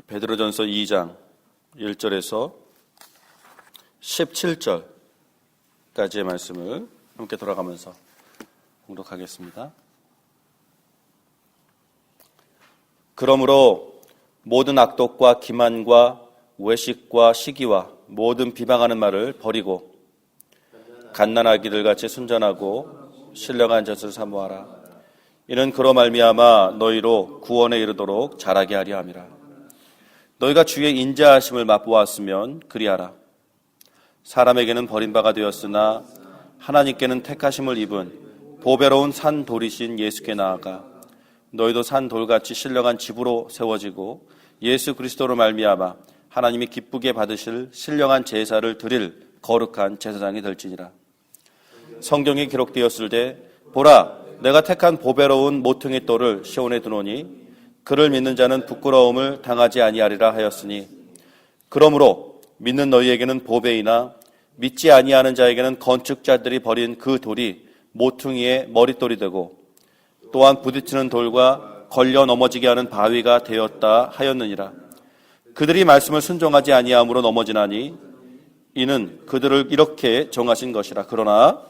베드로전서 2장 1절에서 17절까지의 말씀을 함께 돌아가면서 공독하겠습니다. 그러므로 모든 악독과 기만과 외식과 시기와 모든 비방하는 말을 버리고 갓난아기들 같이 순전하고 신령한 젖을 사모하라. 이는 그로 말미암아 너희로 구원에 이르도록 자라게 하려 함이라. 너희가 주의 인자하심을 맛보았으면 그리하라. 사람에게는 버림바가 되었으나 하나님께는 택하심을 입은 보배로운 산 돌이신 예수께 나아가 너희도 산 돌같이 신령한 집으로 세워지고 예수 그리스도로 말미암아 하나님이 기쁘게 받으실 신령한 제사를 드릴 거룩한 제사장이 될지니라. 성경에 기록되었을 때 보라, 내가 택한 보배로운 모퉁이 돌을 시온에 두노니 그를 믿는 자는 부끄러움을 당하지 아니하리라 하였으니, 그러므로 믿는 너희에게는 보배이나 믿지 아니하는 자에게는 건축자들이 버린 그 돌이 모퉁이의 머릿돌이 되고 또한 부딪히는 돌과 걸려 넘어지게 하는 바위가 되었다 하였느니라. 그들이 말씀을 순종하지 아니함으로 넘어지나니 이는 그들을 이렇게 정하신 것이라. 그러나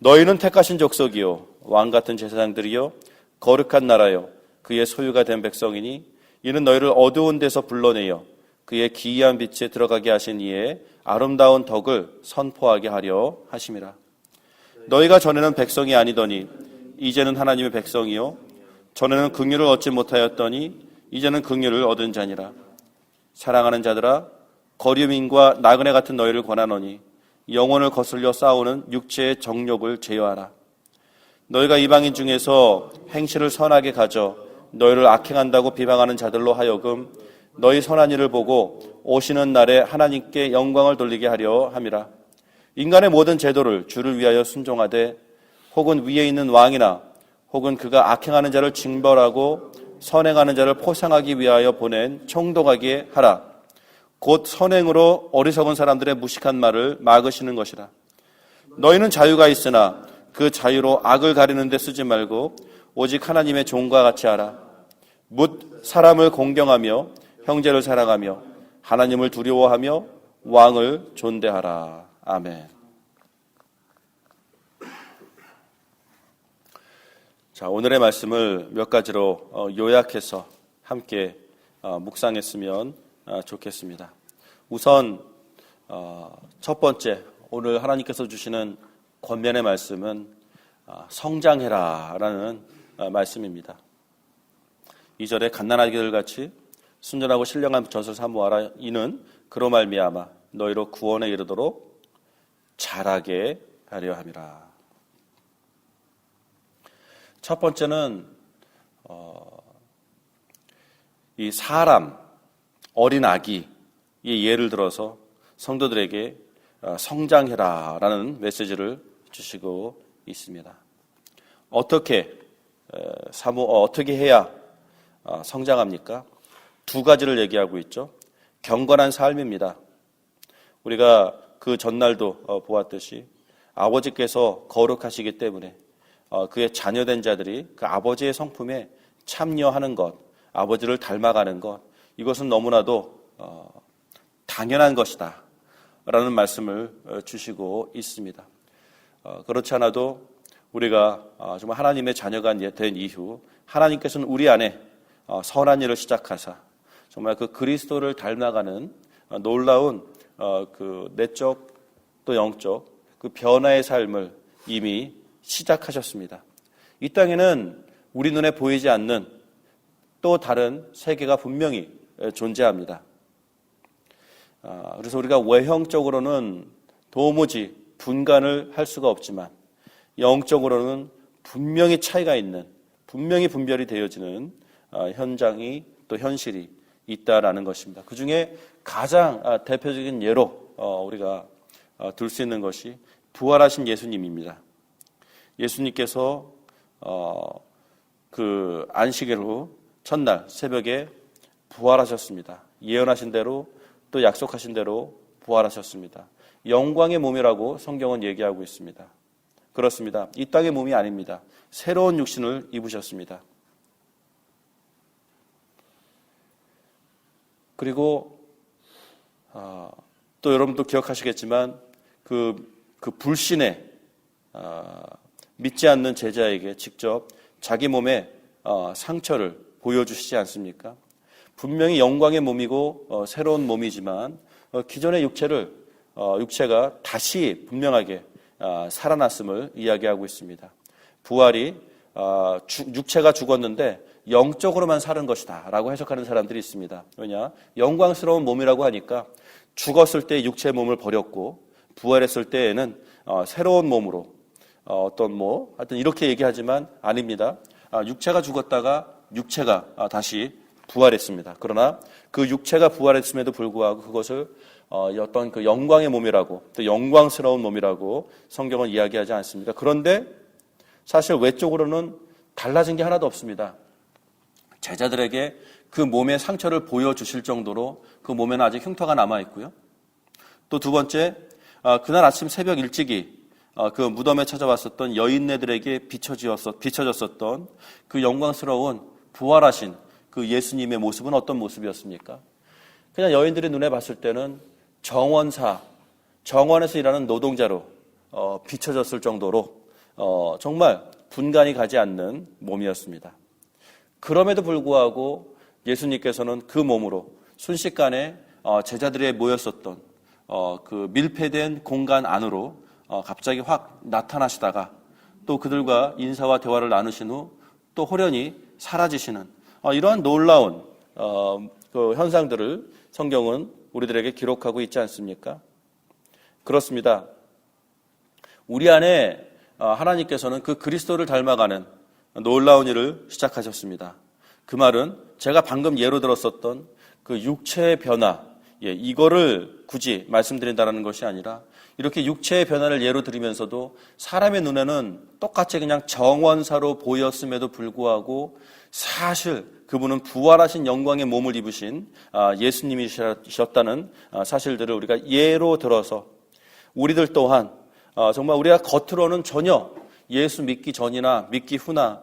너희는 택하신 족속이요 왕같은 제사장들이요 거룩한 나라요 그의 소유가 된 백성이니 이는 너희를 어두운 데서 불러내어 그의 기이한 빛에 들어가게 하신 이의 아름다운 덕을 선포하게 하려 하심이라. 너희가 전에는 백성이 아니더니 이제는 하나님의 백성이요 전에는 긍휼을 얻지 못하였더니 이제는 긍휼을 얻은 자니라. 사랑하는 자들아, 거류민과 나그네 같은 너희를 권하노니 영혼을 거슬려 싸우는 육체의 정욕을 제어하라. 너희가 이방인 중에서 행실을 선하게 가져 너희를 악행한다고 비방하는 자들로 하여금 너희 선한 일을 보고 오시는 날에 하나님께 영광을 돌리게 하려 함이라. 인간의 모든 제도를 주를 위하여 순종하되 혹은 위에 있는 왕이나 혹은 그가 악행하는 자를 징벌하고 선행하는 자를 포상하기 위하여 보낸 총독하게 하라. 곧 선행으로 어리석은 사람들의 무식한 말을 막으시는 것이라. 너희는 자유가 있으나 그 자유로 악을 가리는 데 쓰지 말고 오직 하나님의 종과 같이 하라. 묻 사람을 공경하며 형제를 사랑하며 하나님을 두려워하며 왕을 존대하라. 아멘. 자, 오늘의 말씀을 몇 가지로 요약해서 함께 묵상했으면 좋겠습니다. 우선 첫 번째, 오늘 하나님께서 주시는 권면의 말씀은 성장해라 라는 말씀입니다. 2절에 갓난아기들 같이 순전하고 신령한 젖을 사모하라. 이는 그로 말미암아 너희로 구원에 이르도록 자라게 하려 함이라. 첫 번째는 이 사람, 어린 아기의 예를 들어서 성도들에게 성장해라 라는 메시지를 주시고 있습니다. 어떻게 해야 성장합니까? 두 가지를 얘기하고 있죠. 경건한 삶입니다. 우리가 그 전날도 보았듯이 아버지께서 거룩하시기 때문에 그의 자녀된 자들이 그 아버지의 성품에 참여하는 것, 아버지를 닮아가는 것, 이것은 너무나도 당연한 것이다 라는 말씀을 주시고 있습니다. 그렇지 않아도 우리가 정말 하나님의 자녀가 된 이후 하나님께서는 우리 안에 선한 일을 시작하사 정말 그 그리스도를 닮아가는 놀라운 그 내적 또 영적 그 변화의 삶을 이미 시작하셨습니다. 이 땅에는 우리 눈에 보이지 않는 또 다른 세계가 분명히 존재합니다. 그래서 우리가 외형적으로는 도무지 분간을 할 수가 없지만 영적으로는 분명히 차이가 있는, 분명히 분별이 되어지는 현장이 또 현실이 있다라는 것입니다. 그 중에 가장 대표적인 예로 우리가 들 수 있는 것이 부활하신 예수님입니다. 예수님께서 그 안식일 후 첫날 새벽에 부활하셨습니다. 예언하신 대로 또 약속하신 대로 부활하셨습니다. 영광의 몸이라고 성경은 얘기하고 있습니다. 그렇습니다. 이 땅의 몸이 아닙니다. 새로운 육신을 입으셨습니다. 그리고 또 여러분도 기억하시겠지만 그 불신에 믿지 않는 제자에게 직접 자기 몸에 상처를 보여주시지 않습니까? 분명히 영광의 몸이고 새로운 몸이지만 기존의 육체가 다시 분명하게 살아났음을 이야기하고 있습니다. 부활이 육체가 죽었는데 영적으로만 사는 것이다 라고 해석하는 사람들이 있습니다. 왜냐? 영광스러운 몸이라고 하니까 죽었을 때 육체의 몸을 버렸고 부활했을 때에는 새로운 몸으로 하여튼 이렇게 얘기하지만 아닙니다. 육체가 죽었다가 육체가 다시 부활했습니다. 그러나 그 육체가 부활했음에도 불구하고 그것을 어떤 그 영광의 몸이라고 또 영광스러운 몸이라고 성경은 이야기하지 않습니까? 그런데 사실 외적으로는 달라진 게 하나도 없습니다. 제자들에게 그 몸의 상처를 보여주실 정도로 그 몸에는 아직 흉터가 남아있고요. 또 두 번째, 그날 아침 새벽 일찍이 그 무덤에 찾아왔었던 여인네들에게 비춰졌었던 그 영광스러운 부활하신 그 예수님의 모습은 어떤 모습이었습니까? 그냥 여인들의 눈에 봤을 때는 정원에서 일하는 노동자로 비춰졌을 정도로 정말 분간이 가지 않는 몸이었습니다. 그럼에도 불구하고 예수님께서는 그 몸으로 순식간에 제자들이 모였었던 그 밀폐된 공간 안으로 갑자기 확 나타나시다가 또 그들과 인사와 대화를 나누신 후 또 호련히 사라지시는 이러한 놀라운 그 현상들을 성경은 우리들에게 기록하고 있지 않습니까? 그렇습니다. 우리 안에 하나님께서는 그 그리스도를 닮아가는 놀라운 일을 시작하셨습니다. 그 말은 제가 방금 예로 들었었던 그 육체의 변화, 이거를 굳이 말씀드린다는 것이 아니라 이렇게 육체의 변화를 예로 들으면서도 사람의 눈에는 똑같이 그냥 정원사로 보였음에도 불구하고 사실 그분은 부활하신 영광의 몸을 입으신 예수님이셨다는 사실들을 우리가 예로 들어서 우리들 또한 정말 우리가 겉으로는 전혀 예수 믿기 전이나 믿기 후나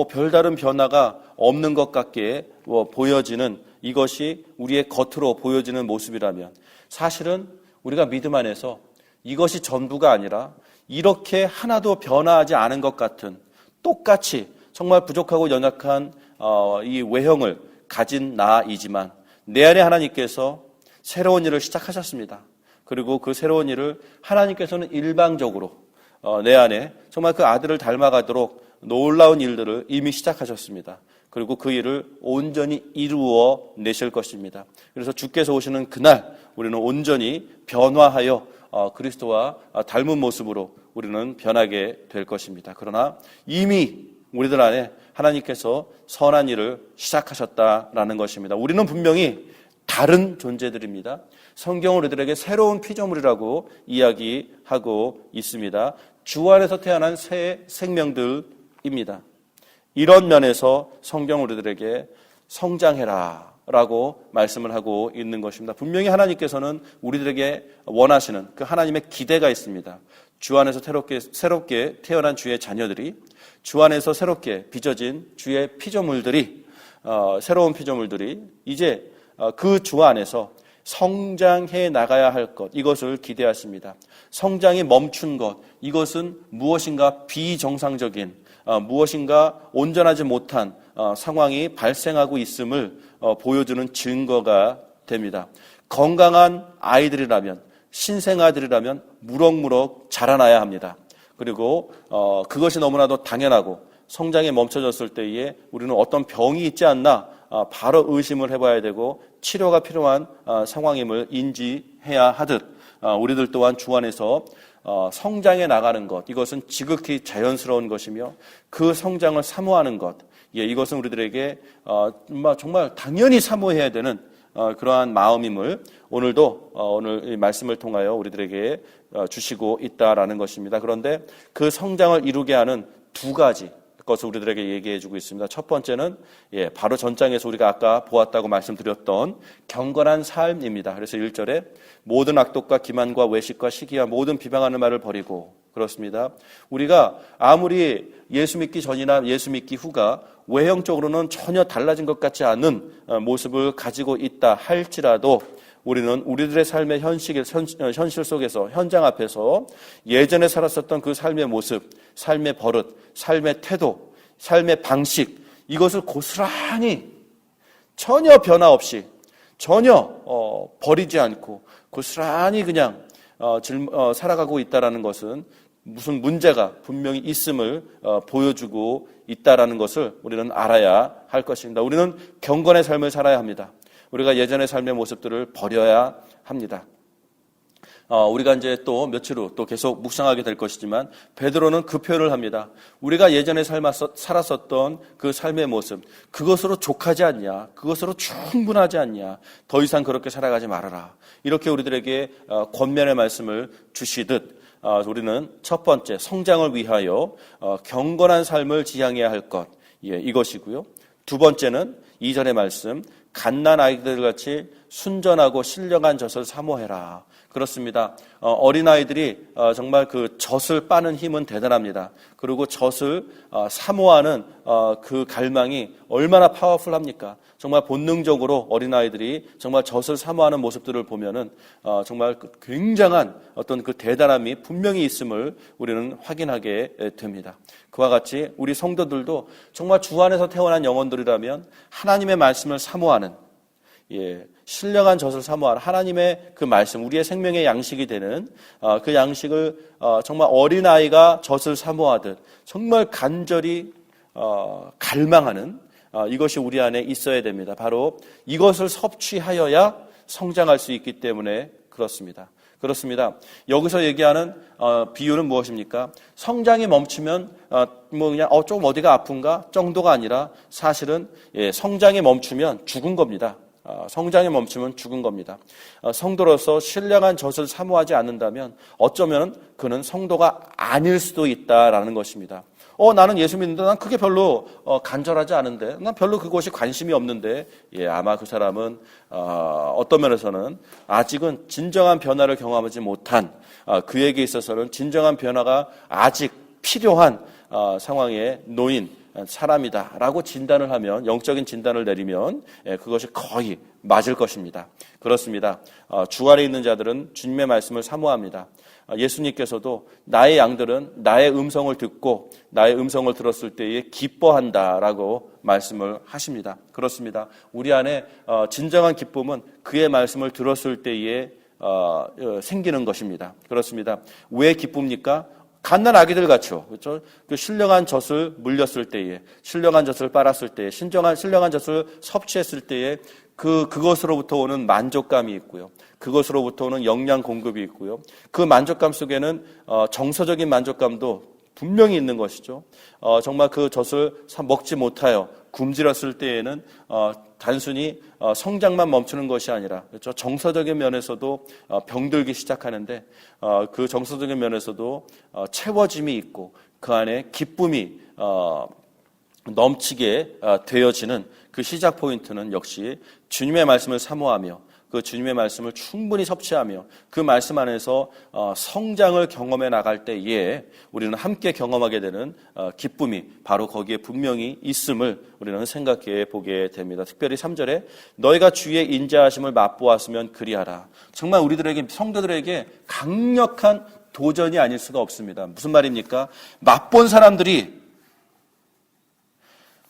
별다른 변화가 없는 것 같게 보여지는 이것이 우리의 겉으로 보여지는 모습이라면 사실은 우리가 믿음 안에서 이것이 전부가 아니라 이렇게 하나도 변화하지 않은 것 같은 똑같이 정말 부족하고 연약한 이 외형을 가진 나이지만 내 안에 하나님께서 새로운 일을 시작하셨습니다. 그리고 그 새로운 일을 하나님께서는 일방적으로 내 안에 정말 그 아들을 닮아가도록 놀라운 일들을 이미 시작하셨습니다. 그리고 그 일을 온전히 이루어 내실 것입니다. 그래서 주께서 오시는 그날 우리는 온전히 변화하여 그리스도와 닮은 모습으로 우리는 변하게 될 것입니다. 그러나 이미 우리들 안에 하나님께서 선한 일을 시작하셨다라는 것입니다. 우리는 분명히 다른 존재들입니다. 성경은 우리들에게 새로운 피조물이라고 이야기하고 있습니다. 주 안에서 태어난 새 생명들입니다. 이런 면에서 성경은 우리들에게 성장해라 라고 말씀을 하고 있는 것입니다. 분명히 하나님께서는 우리들에게 원하시는 그 하나님의 기대가 있습니다. 주 안에서 새롭게 태어난 주의 자녀들이 주 안에서 새롭게 빚어진 주의 피조물들이 새로운 피조물들이 이제 그 주 안에서 성장해 나가야 할 것, 이것을 기대하십니다. 성장이 멈춘 것, 이것은 무엇인가 비정상적인 무엇인가 온전하지 못한 상황이 발생하고 있음을 보여주는 증거가 됩니다. 건강한 아이들이라면, 신생아들이라면 무럭무럭 자라나야 합니다. 그리고 그것이 너무나도 당연하고 성장이 멈춰졌을 때에 우리는 어떤 병이 있지 않나 바로 의심을 해봐야 되고 치료가 필요한 상황임을 인지해야 하듯 우리들 또한 주 안에서 성장해 나가는 것, 이것은 지극히 자연스러운 것이며 그 성장을 사모하는 것, 이것은 우리들에게 정말 당연히 사모해야 되는 그러한 마음임을 오늘도 오늘 이 말씀을 통하여 우리들에게 주시고 있다라는 것입니다. 그런데 그 성장을 이루게 하는 두 가지 것을 우리들에게 얘기해 주고 있습니다. 첫 번째는 바로 전장에서 우리가 아까 보았다고 말씀드렸던 경건한 삶입니다. 그래서 1절에 모든 악독과 기만과 외식과 시기와 모든 비방하는 말을 버리고, 그렇습니다. 우리가 아무리 예수 믿기 전이나 예수 믿기 후가 외형적으로는 전혀 달라진 것 같지 않은 모습을 가지고 있다 할지라도 우리는 우리들의 삶의 현실 속에서, 현장 앞에서 예전에 살았었던 그 삶의 모습, 삶의 버릇, 삶의 태도, 삶의 방식, 이것을 고스란히 전혀 변화 없이, 전혀 버리지 않고 고스란히 그냥 살아가고 있다라는 것은 무슨 문제가 분명히 있음을 보여주고 있다라는 것을 우리는 알아야 할 것입니다. 우리는 경건의 삶을 살아야 합니다. 우리가 예전의 삶의 모습들을 버려야 합니다. 우리가 이제 또 며칠 후 또 계속 묵상하게 될 것이지만 베드로는 그 표현을 합니다. 우리가 예전에 살았었던 그 삶의 모습, 그것으로 족하지 않냐, 그것으로 충분하지 않냐, 더 이상 그렇게 살아가지 말아라. 이렇게 우리들에게 권면의 말씀을 주시듯 우리는 첫 번째 성장을 위하여 경건한 삶을 지향해야 할 것, 이것이고요. 두 번째는 2절의 말씀, 갓난 아이들같이 순전하고 신령한 젖을 사모해라. 그렇습니다. 어린아이들이 정말 그 젖을 빠는 힘은 대단합니다. 그리고 젖을 사모하는 그 갈망이 얼마나 파워풀합니까? 정말 본능적으로 어린아이들이 정말 젖을 사모하는 모습들을 보면은 정말 굉장한 어떤 그 대단함이 분명히 있음을 우리는 확인하게 됩니다. 그와 같이 우리 성도들도 정말 주 안에서 태어난 영혼들이라면 하나님의 말씀을 사모하는, 신령한 젖을 사모하는 하나님의 그 말씀, 우리의 생명의 양식이 되는 그 양식을 정말 어린아이가 젖을 사모하듯 정말 간절히 갈망하는 이것이 우리 안에 있어야 됩니다. 바로 이것을 섭취하여야 성장할 수 있기 때문에 그렇습니다. 여기서 얘기하는 비유는 무엇입니까? 성장이 멈추면 그냥 조금 어디가 아픈가 정도가 아니라 사실은 성장이 멈추면 죽은 겁니다. 성장이 멈추면 죽은 겁니다. 성도로서 신령한 젖을 사모하지 않는다면 어쩌면 그는 성도가 아닐 수도 있다라는 것입니다. 나는 예수 믿는데 난 그게 별로 간절하지 않은데, 난 별로 그것이 관심이 없는데, 아마 그 사람은 어떤 면에서는 아직은 진정한 변화를 경험하지 못한, 그에게 있어서는 진정한 변화가 아직 필요한 상황에 놓인 사람이다라고 진단을 하면, 영적인 진단을 내리면 그것이 거의 맞을 것입니다. 그렇습니다. 주 안에 있는 자들은 주님의 말씀을 사모합니다. 예수님께서도 나의 양들은 나의 음성을 듣고 나의 음성을 들었을 때에 기뻐한다라고 말씀을 하십니다. 그렇습니다. 우리 안에 진정한 기쁨은 그의 말씀을 들었을 때에 생기는 것입니다. 그렇습니다. 왜 기쁩니까? 갓난 아기들 같죠. 그렇죠? 그 신령한 젖을 물렸을 때에, 신령한 젖을 빨았을 때에, 신령한 젖을 섭취했을 때에 그것으로부터 오는 만족감이 있고요. 그것으로부터 오는 영양 공급이 있고요. 그 만족감 속에는 정서적인 만족감도 분명히 있는 것이죠. 정말 그 젖을 먹지 못하여 굶주렸을 때에는 단순히 성장만 멈추는 것이 아니라, 그렇죠? 정서적인 면에서도 병들기 시작하는데 그 정서적인 면에서도 채워짐이 있고 그 안에 기쁨이 넘치게 되어지는 그 시작 포인트는 역시 주님의 말씀을 사모하며 그 주님의 말씀을 충분히 섭취하며 그 말씀 안에서 성장을 경험해 나갈 때에 우리는 함께 경험하게 되는 기쁨이 바로 거기에 분명히 있음을 우리는 생각해 보게 됩니다. 특별히 3절에 너희가 주의 인자하심을 맛보았으면 그리하라. 정말 우리들에게, 성도들에게 강력한 도전이 아닐 수가 없습니다. 무슨 말입니까? 맛본 사람들이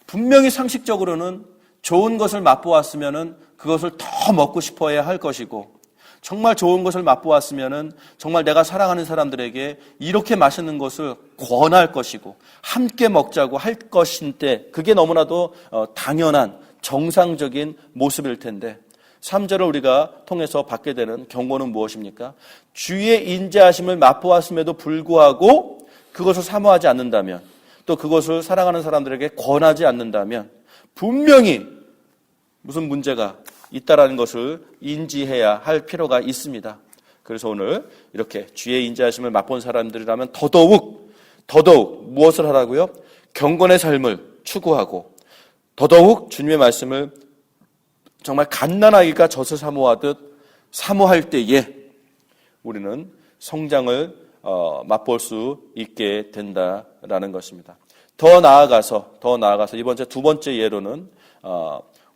분명히 상식적으로는 좋은 것을 맛보았으면은 그것을 더 먹고 싶어야 할 것이고, 정말 좋은 것을 맛보았으면은 정말 내가 사랑하는 사람들에게 이렇게 맛있는 것을 권할 것이고 함께 먹자고 할 것인데, 그게 너무나도 당연한 정상적인 모습일 텐데 3절을 우리가 통해서 받게 되는 경고는 무엇입니까? 주의 인자하심을 맛보았음에도 불구하고 그것을 사모하지 않는다면, 또 그것을 사랑하는 사람들에게 권하지 않는다면 분명히 무슨 문제가 있다라는 것을 인지해야 할 필요가 있습니다. 그래서 오늘 이렇게 주의 인자하심을 맛본 사람들이라면 더더욱 무엇을 하라고요? 경건의 삶을 추구하고 더더욱 주님의 말씀을 정말 갓난아기가 젖을 사모하듯 사모할 때에 우리는 성장을 맛볼 수 있게 된다라는 것입니다. 더 나아가서 이번 두 번째 예로는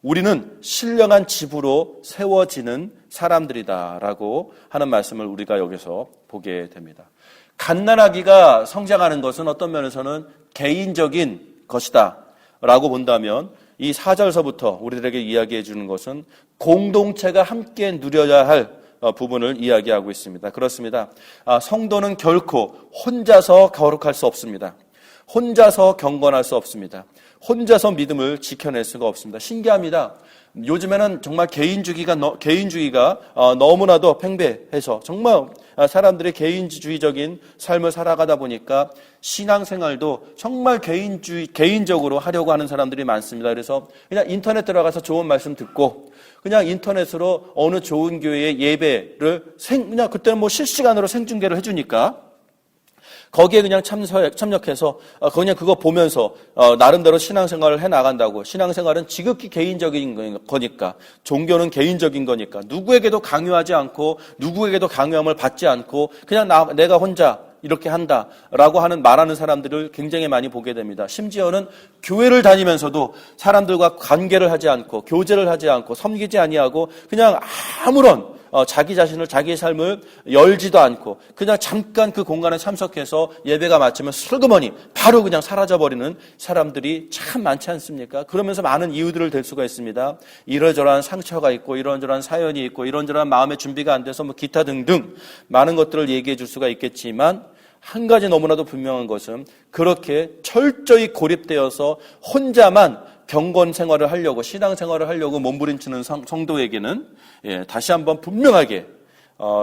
우리는 신령한 집으로 세워지는 사람들이다라고 하는 말씀을 우리가 여기서 보게 됩니다. 갓난아기가 성장하는 것은 어떤 면에서는 개인적인 것이다 라고 본다면 이 4절서부터 우리들에게 이야기해 주는 것은 공동체가 함께 누려야 할 부분을 이야기하고 있습니다. 그렇습니다. 성도는 결코 혼자서 거룩할 수 없습니다. 혼자서 경건할 수 없습니다. 혼자서 믿음을 지켜낼 수가 없습니다. 신기합니다. 요즘에는 정말 개인주의가 너무나도 팽배해서 정말 사람들이 개인주의적인 삶을 살아가다 보니까 신앙생활도 정말 개인적으로 하려고 하는 사람들이 많습니다. 그래서 그냥 인터넷 들어가서 좋은 말씀 듣고 그냥 인터넷으로 어느 좋은 교회의 예배를 그냥 그때는 뭐 실시간으로 생중계를 해주니까 거기에 그냥 참여해서 그냥 그거 보면서 나름대로 신앙생활을 해나간다고. 신앙생활은 지극히 개인적인 거니까, 종교는 개인적인 거니까 누구에게도 강요하지 않고 누구에게도 강요함을 받지 않고 그냥 내가 혼자 이렇게 한다라고 말하는 사람들을 굉장히 많이 보게 됩니다. 심지어는 교회를 다니면서도 사람들과 관계를 하지 않고 교제를 하지 않고 섬기지 아니하고 그냥 아무런 자기 자신을, 자기의 삶을 열지도 않고 그냥 잠깐 그 공간에 참석해서 예배가 마치면 슬그머니 바로 그냥 사라져버리는 사람들이 참 많지 않습니까? 그러면서 많은 이유들을 댈 수가 있습니다. 이러저러한 상처가 있고 이런저러한 사연이 있고 이런저러한 마음의 준비가 안 돼서 기타 등등 많은 것들을 얘기해 줄 수가 있겠지만 한 가지 너무나도 분명한 것은 그렇게 철저히 고립되어서 혼자만 경건 생활을 하려고, 신앙 생활을 하려고 몸부림치는 성도에게는 다시 한번 분명하게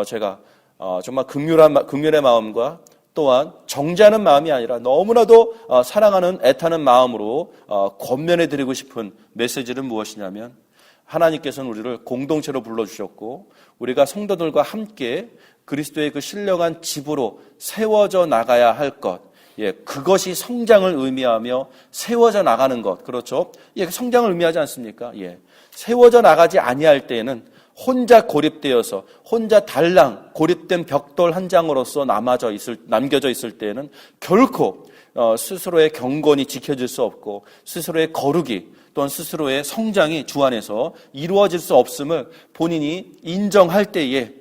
제가 정말 긍휼의 마음과 또한 정죄하는 마음이 아니라 너무나도 사랑하는 애타는 마음으로 권면해 드리고 싶은 메시지는 무엇이냐면 하나님께서는 우리를 공동체로 불러주셨고 우리가 성도들과 함께 그리스도의 그 신령한 집으로 세워져 나가야 할 것, 그것이 성장을 의미하며 세워져 나가는 것, 그렇죠? 성장을 의미하지 않습니까? 세워져 나가지 아니할 때에는 혼자 고립되어서 혼자 달랑 고립된 벽돌 한 장으로서 남겨져 있을 때에는 결코 스스로의 경건이 지켜질 수 없고 스스로의 거룩이 또는 스스로의 성장이 주 안에서 이루어질 수 없음을 본인이 인정할 때에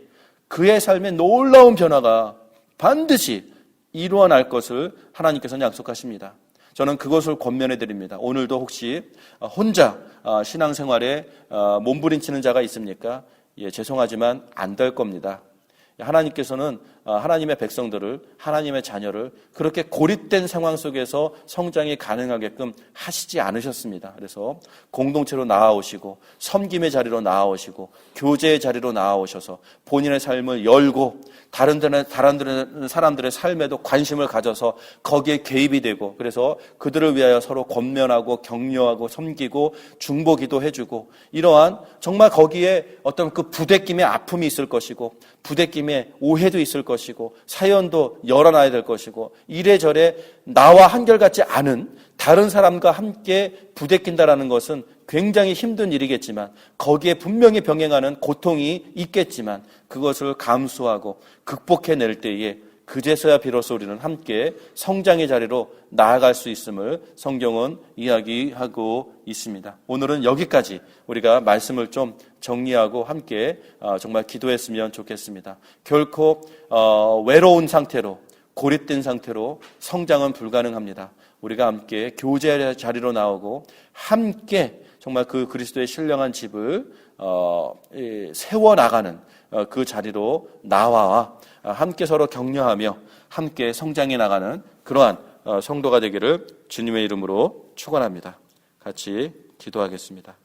그의 삶에 놀라운 변화가 반드시 이루어날 것을 하나님께서는 약속하십니다. 저는 그것을 권면해 드립니다. 오늘도 혹시 혼자 신앙생활에 몸부림치는 자가 있습니까? 죄송하지만 안 될 겁니다. 하나님께서는 하나님의 백성들을, 하나님의 자녀를 그렇게 고립된 상황 속에서 성장이 가능하게끔 하시지 않으셨습니다. 그래서 공동체로 나아오시고 섬김의 자리로 나아오시고 교제의 자리로 나아오셔서 본인의 삶을 열고 다른 사람들의 삶에도 관심을 가져서 거기에 개입이 되고 그래서 그들을 위하여 서로 권면하고 격려하고 섬기고 중보기도 해주고 이러한 정말 거기에 어떤 그 부대낌의 아픔이 있을 것이고 부대낌의 오해도 있을 것이고 사연도 열어놔야 될 것이고 이래저래 나와 한결같지 않은 다른 사람과 함께 부대낀다라는 것은 굉장히 힘든 일이겠지만 거기에 분명히 병행하는 고통이 있겠지만 그것을 감수하고 극복해낼 때에 그제서야 비로소 우리는 함께 성장의 자리로 나아갈 수 있음을 성경은 이야기하고 있습니다. 오늘은 여기까지 우리가 말씀을 좀 정리하고 함께 정말 기도했으면 좋겠습니다. 결코 외로운 상태로 고립된 상태로 성장은 불가능합니다. 우리가 함께 교제의 자리로 나오고 함께 정말 그 그리스도의 신령한 집을 세워나가는 그 자리로 나와 함께 서로 격려하며 함께 성장해 나가는 그러한 성도가 되기를 주님의 이름으로 축원합니다. 같이 기도하겠습니다.